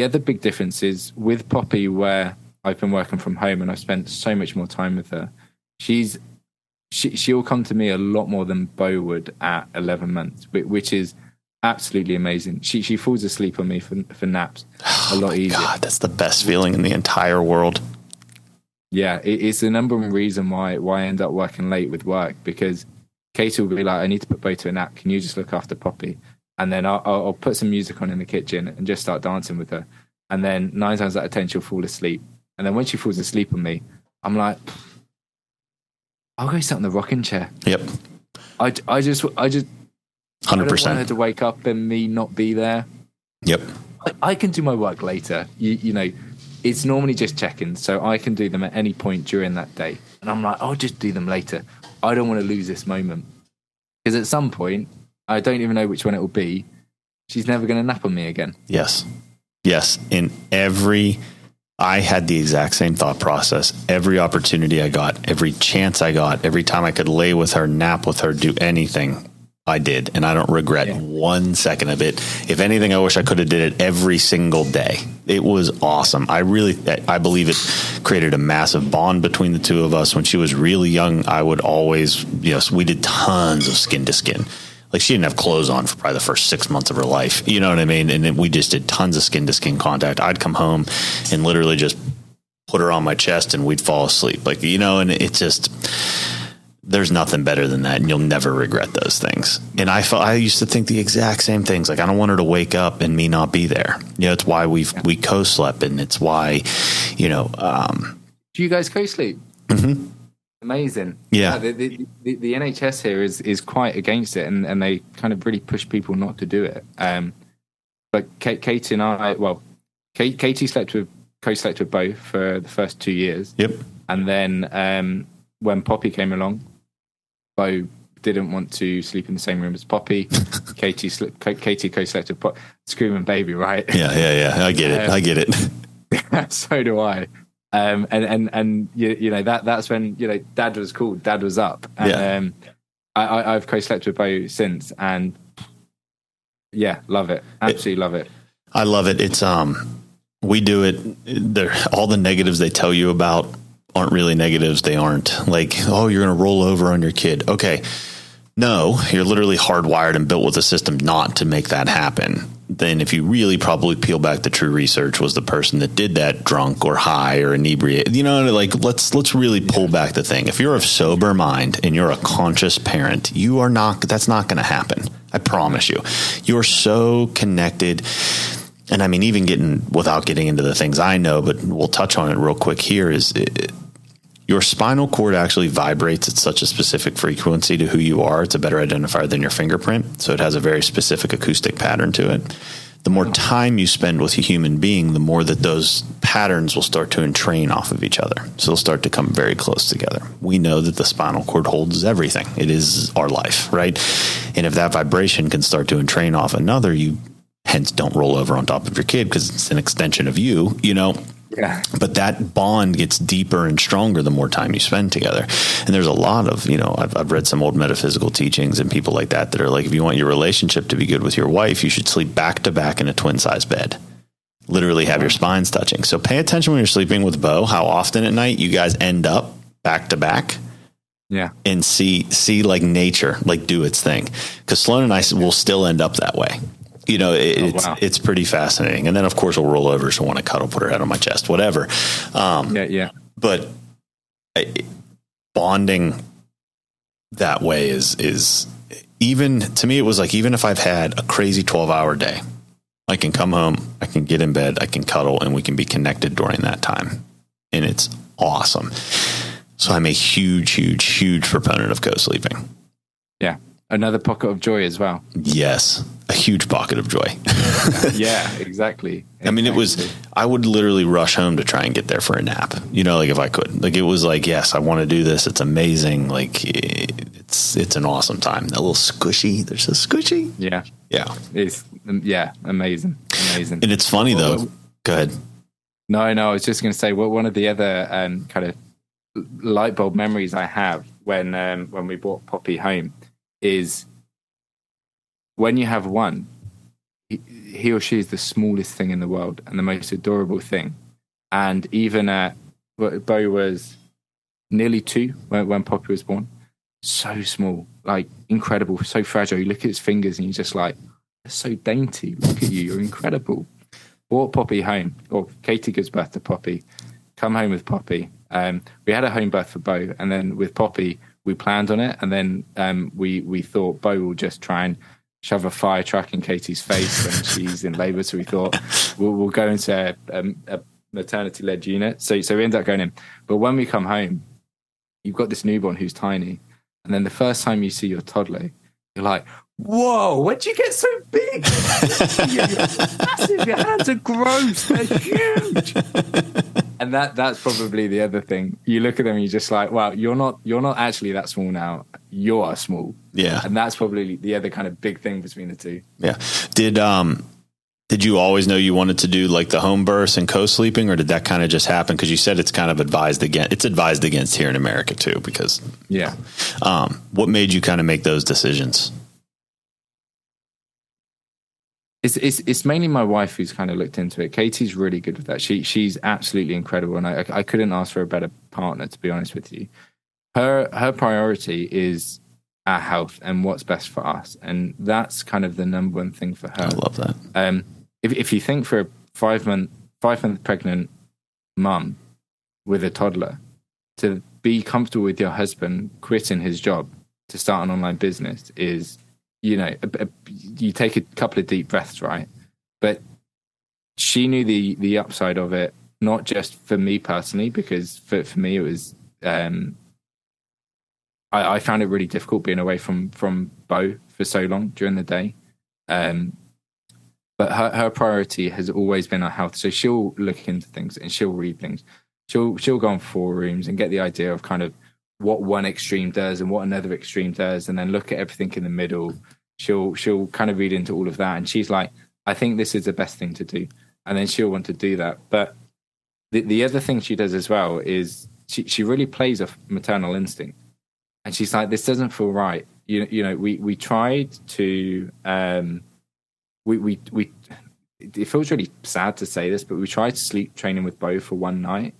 other big difference is with Poppy, where I've been working from home and I've spent so much more time with her. She'll come to me a lot more than Bo would at 11 months, which is absolutely amazing. She falls asleep on me for naps a lot easier. God, that's the best feeling in the entire world. Yeah, it's the number one reason why I end up working late with work, because Katie will be like, I need to put Bo to a nap. Can you just look after Poppy? And then I'll put some music on in the kitchen and just start dancing with her. And then 9 times out of 10, she'll fall asleep. And then when she falls asleep on me, I'm like, I'll go sit on the rocking chair. Yep. I just 100%. I don't want her to wake up and me not be there. Yep. I can do my work later. It's normally just check-ins, so I can do them at any point during that day. And I'm like, I'll just do them later. I don't want to lose this moment. Because at some point, I don't even know which one it will be, she's never going to nap on me again. Yes. I had the exact same thought process. Every opportunity I got, every chance I got, every time I could lay with her, nap with her, do anything, I did. And I don't regret 1 second of it. If anything, I wish I could have did it every single day. It was awesome. I believe it created a massive bond between the two of us. When she was really young, I would always, we did tons of skin to skin. Like, she didn't have clothes on for probably the first 6 months of her life. You know what I mean? And then we just did tons of skin to skin contact. I'd come home and literally just put her on my chest and we'd fall asleep. And it's just, there's nothing better than that. And you'll never regret those things. And I used to think the exact same things. Like, I don't want her to wake up and me not be there. It's why we co-slept, and it's why, Do you guys co-sleep? Mm-hmm. Amazing. Yeah. The NHS here is quite against it, and they kind of really push people not to do it. But Katie and I, Katie co-slept with Bo for the first 2 years. Yep. And then when Poppy came along, Bo didn't want to sleep in the same room as Poppy. Katie co-slept with Poppy. Screaming baby, right? Yeah. I get it. So do I. And that's when Dad was cool, Dad was up, and I've co-slept with Bo since, and love it, absolutely love it. I love it. It's we do it. All the negatives they tell you about aren't really negatives. They aren't like, oh, you're going to roll over on your kid. Okay, no, you're literally hardwired and built with a system not to make that happen. Then if you really probably peel back the true research, was the person that did that drunk or high or inebriated? Let's really pull back the thing. If you're of sober mind and you're a conscious parent, that's not going to happen. I promise you. You're so connected. And I mean, without getting into the things I know, but we'll touch on it real quick here, your spinal cord actually vibrates at such a specific frequency to who you are. It's a better identifier than your fingerprint. So it has a very specific acoustic pattern to it the more time you spend with a human being, the more that those patterns will start to entrain off of each other. So they'll start to come very close together. We know that the spinal cord holds everything. It is our life, right? And if that vibration can start to entrain off another, you hence don't roll over on top of your kid because it's an extension of you, you know? Yeah. But that bond gets deeper and stronger the more time you spend together. And there's a lot of, you know, I've read some old metaphysical teachings and people like that are like, if you want your relationship to be good with your wife, you should sleep back to back in a twin size bed. Literally have your spines touching. So pay attention when you're sleeping with Bo, how often at night you guys end up back to back. Yeah. And see like nature, like do its thing. Because Sloan and I will still end up that way. You know, it's pretty fascinating. And then, of course, we'll roll over. She'll want to cuddle, put her head on my chest, whatever. But bonding that way is even, to me, it was like, even if I've had a crazy 12-hour day, I can come home, I can get in bed, I can cuddle, and we can be connected during that time. And it's awesome. So I'm a huge, huge, huge proponent of co-sleeping. Yeah. Another pocket of joy as well. Yes. A huge pocket of joy. Yeah, exactly. I mean, I would literally rush home to try and get there for a nap, you know, like if I could. Like it was like, yes, I want to do this. It's amazing. Like it's an awesome time. That little squishy, there's a squishy. Yeah. Yeah. It's, amazing. Amazing. And it's funny though. Go ahead. No, I was just going to say, one of the other kind of light bulb memories I have when we brought Poppy home is when you have one, he or she is the smallest thing in the world and the most adorable thing. And even Bo was nearly 2 when Poppy was born. So small, like incredible, so fragile. You look at his fingers and you're just like, they're so dainty. Look at you, you're incredible. Brought Poppy home, or Katie gives birth to Poppy. Come home with Poppy. We had a home birth for Bo, and then with Poppy, we planned on it, and then we thought Bo will just try and shove a fire truck in Katie's face when she's in labour. So we thought we'll go into a maternity-led unit. So we ended up going in. But when we come home, you've got this newborn who's tiny, and then the first time you see your toddler, you're like, whoa, where'd you get so big? You're massive. Your hands are gross. They're huge. And that's probably the other thing. You look at them and you're just like, wow, you're not actually that small now. You are small. Yeah. And that's probably the other kind of big thing between the two. Yeah. Did you always know you wanted to do like the home births and co-sleeping, or did that kind of just happen? Because you said it's kind of advised against. It's advised against here in America too, because what made you kind of make those decisions? It's mainly my wife who's kind of looked into it. Katie's really good with that. She's absolutely incredible, and I couldn't ask for a better partner, to be honest with you. Her priority is our health and what's best for us, and that's kind of the number one thing for her. I love that. If you think for a 5-month pregnant mum with a toddler, to be comfortable with your husband quitting his job to start an online business is, you know, you take a couple of deep breaths, right? But she knew the upside of it, not just for me personally, because for me it was, I found it really difficult being away from Bo for so long during the day. But her priority has always been our health. So she'll look into things and she'll read things. She'll go on forums and get the idea of kind of what one extreme does and what another extreme does, and then look at everything in the middle. She'll kind of read into all of that, and she's like, I think this is the best thing to do, and then she'll want to do that. But the other thing she does as well is she really plays off maternal instinct, and she's like, this doesn't feel right. You know, we tried to we it feels really sad to say this, but we tried to sleep training with Bo for one night,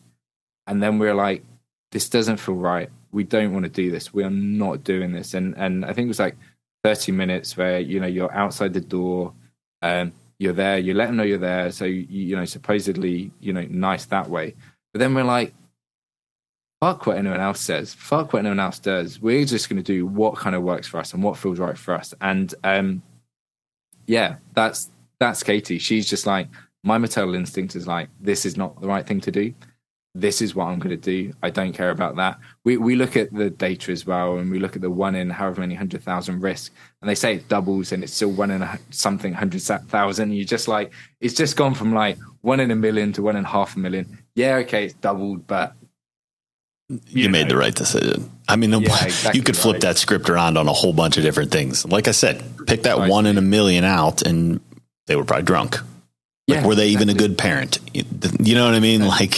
and then we're like, this doesn't feel right. We don't want to do this. We are not doing this. And I think it was like 30 minutes where, you know, you're outside the door, you're there, you let them know you're there. So, you know, supposedly, you know, nice that way. But then we're like, fuck what anyone else says. Fuck what anyone else does. We're just going to do what kind of works for us and what feels right for us. And that's Katie. She's just like, my maternal instinct is like, this is not the right thing to do. this is what I'm going to do. I don't care about that. We look at the data as well, and we look at the 1 in however many 100,000 risk, and they say it doubles, and it's still 1 in something 100,000. You just like, it's just gone from like 1 in a million to 1 in half a million. Yeah, okay, it's doubled, but you made the right decision. I mean, exactly, you could flip that script around on a whole bunch of different things. Like I said, pick that 1 in a million out, and they were probably drunk. Like, were they even a good parent? You know what I mean? Like,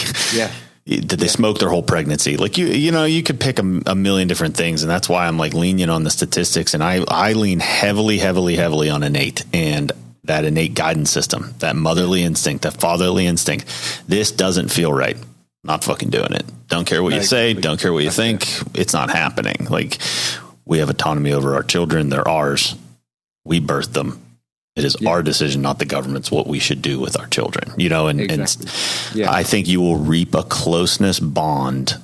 did they smoke their whole pregnancy? Like, you could pick a million different things. And that's why I'm like lenient on the statistics. And I lean heavily on innate, and that innate guidance system, that motherly instinct, that fatherly instinct. This doesn't feel right. Not fucking doing it. Don't care what you say. Don't care what you think. It's not happening. Like, we have autonomy over our children. They're ours. We birthed them. It is our decision, not the government's, what we should do with our children, and I think you will reap a closeness bond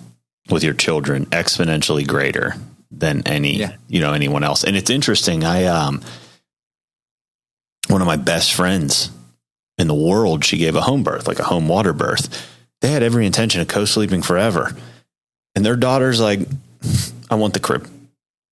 with your children exponentially greater than anyone else. And it's interesting. One of my best friends in the world, she gave a home birth, like a home water birth. They had every intention of co-sleeping forever. And their daughter's like, I want the crib.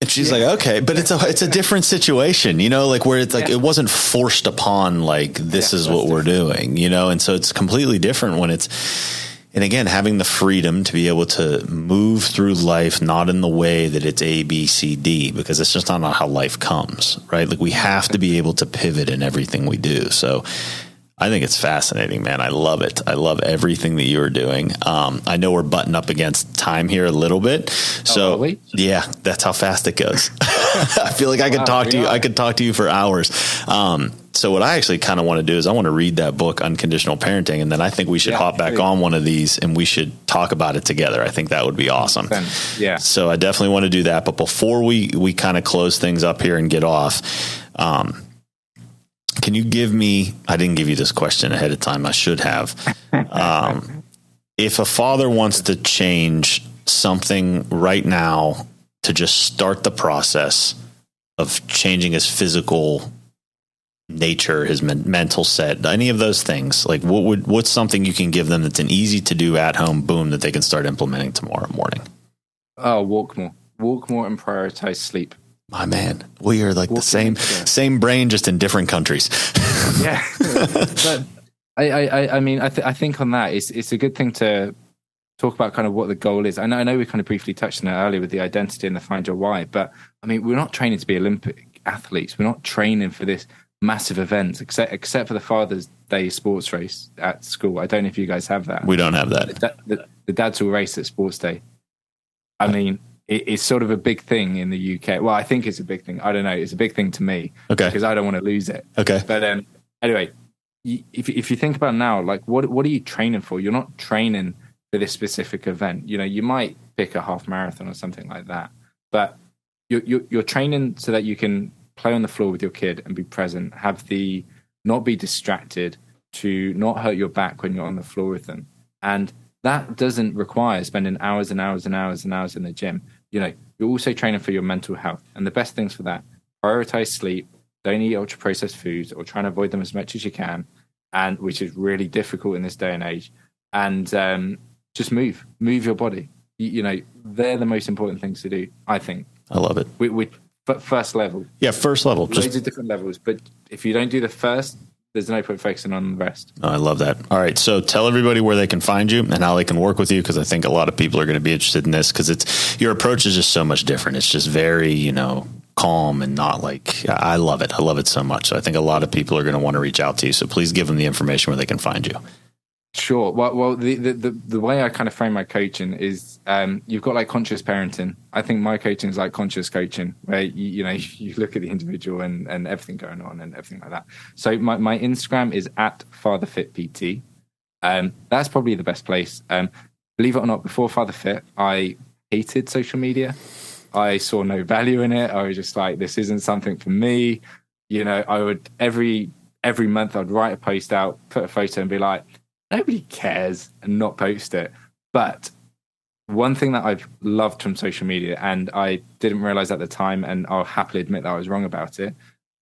And she's like, okay, but it's a different situation, like where it's like, it wasn't forced upon, like, this is what we're doing, and so it's completely different when and again, having the freedom to be able to move through life, not in the way that it's A, B, C, D, because it's just not how life comes, right? Like, we have to be able to pivot in everything we do. So I think it's fascinating, man. I love it. I love everything that you are doing. I know we're butting up against time here a little bit. So yeah, that's how fast it goes. I feel like I could talk to you. I could talk to you for hours. So what I actually kind of want to do is I want to read that book, Unconditional Parenting. And then I think we should hop back on one of these and we should talk about it together. I think that would be awesome. Yeah. So I definitely want to do that. But before we kind of close things up here and get off, can you give me, I didn't give you this question ahead of time. I should have. If a father wants to change something right now to just start the process of changing his physical nature, his mental set, any of those things, like what's something you can give them that's an easy to do at home, boom, that they can start implementing tomorrow morning? Oh, walk more and prioritize sleep. My man, we are like the same brain, just in different countries. Yeah, but I mean, I think on that, it's a good thing to talk about kind of what the goal is. I know we kind of briefly touched on it earlier with the identity and the find your why, but I mean, we're not training to be Olympic athletes. We're not training for this massive event, except for the Father's Day sports race at school. I don't know if you guys have that. We don't have that. The dads will race at sports day. I mean, it's sort of a big thing in the UK. Well, I think it's a big thing. I don't know. It's a big thing to me. Okay. Because I don't want to lose it. Okay. But anyway, if you think about now, like what are you training for? You're not training for this specific event. You might pick a half marathon or something like that, but you're training so that you can play on the floor with your kid and be present, not be distracted, to not hurt your back when you're on the floor with them. And that doesn't require spending hours and hours and hours and hours in the gym. You're also training for your mental health. And the best things for that, prioritize sleep, don't eat ultra processed foods, or try and avoid them as much as you can, and which is really difficult in this day and age. And just move your body. They're the most important things to do, I think. I love it. But first level. Yeah, first level. Loads of different levels. But if you don't do the first, there's no point focusing on the rest. Oh, I love that. All right. So tell everybody where they can find you and how they can work with you, because I think a lot of people are going to be interested in this, because your approach is just so much different. It's just very, calm and not like, I love it. I love it so much. So I think a lot of people are going to want to reach out to you. So please give them the information where they can find you. Sure. Well, the way I kind of frame my coaching is, you've got like conscious parenting. I think my coaching is like conscious coaching, where you look at the individual and everything going on and everything like that. So my Instagram is @FatherFitPT. That's probably the best place. Believe it or not, before FatherFit, I hated social media. I saw no value in it. I was just like, this isn't something for me. I would every month I'd write a post out, put a photo, and be like, nobody cares, and not post it. But one thing that I've loved from social media, and I didn't realize at the time, and I'll happily admit that I was wrong about it,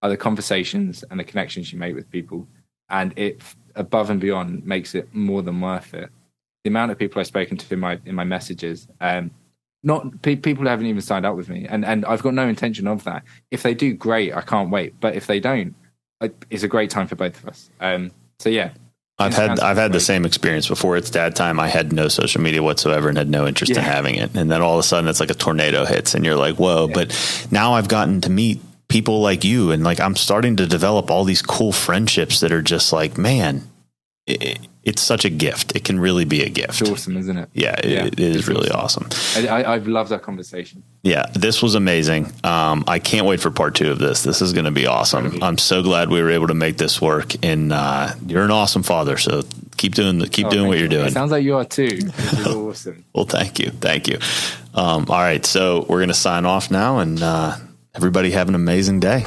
are the conversations and the connections you make with people. And it, above and beyond, makes it more than worth it. the amount of people I've spoken to in my messages, not people who haven't even signed up with me, and I've got no intention of that. If they do, great, I can't wait. But if they don't, it's a great time for both of us. So yeah. I've had the same experience before. It's dad time. I had no social media whatsoever and had no interest in having it. And then all of a sudden it's like a tornado hits and you're like, whoa. Yeah. But now I've gotten to meet people like you, and like I'm starting to develop all these cool friendships that are just like, man, it's such a gift. It can really be a gift. It's awesome, isn't it? Yeah, it is really awesome. I've loved that conversation. Yeah, this was amazing. I can't wait for part 2 of this. This is going to be awesome. I'm so glad we were able to make this work. And you're an awesome father, so keep doing what you're doing. It sounds like you are too. This is awesome. Well, thank you. All right, so we're going to sign off now, and everybody have an amazing day.